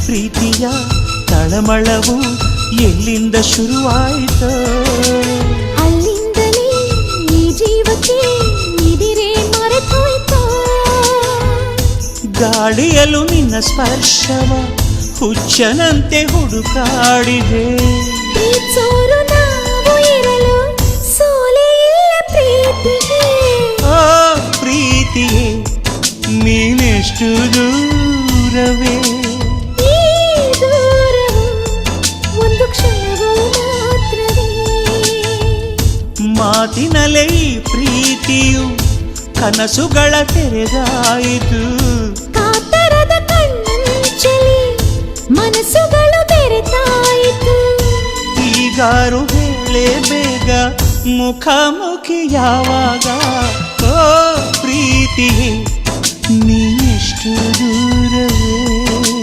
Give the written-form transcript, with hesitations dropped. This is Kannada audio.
ಪ್ರೀತಿಯ ತಳಮಳವು ಎಲ್ಲಿಂದ ಶುರುವಾಯಿತೋ ಅಲ್ಲಿಂದಲೇ ಈ ಜೀವಕ್ಕೆ ನಿದಿರೆ ಮರೆತೋಯ್ತೋ ಗಾಳಿಯಲು ನಿನ್ನ ಸ್ಪರ್ಶವ ಹುಚ್ಚನಂತೆ ಹುಡುಕಾಡಿದೆ ಪ್ರೀತ್ಸೋರು ನಾವು ಇರಲು ಸೋಲೆ ಇಲ್ಲ ಪ್ರೀತಿಗೆ ಓ ಪ್ರೀತಿಯೇ ನೀನೆಷ್ಟು ದೂರವೇ ಈ ದೂರವು ಒಂದು ಕ್ಷಣವೂ ಮಾತ್ರವೇ ಮಾತಿನಲ್ಲೇ ಈ ಪ್ರೀತಿಯು ಕನಸುಗಳ ತೆರೆದಾಯಿತು ಕಾತರದ ಕಣ್ಣಂಚಲಿ ಮನಸ್ಸುಗಳು ಬೆರೆತಾಯಿತು ಈಗಾರು ಹೇಳೆ ಬೇಗ ಮುಖಾಮುಖಿ ಯಾವಾಗ ಓ ಪ್ರೀತಿಯೇ ನೀನೆಷ್ಟು ದೂರ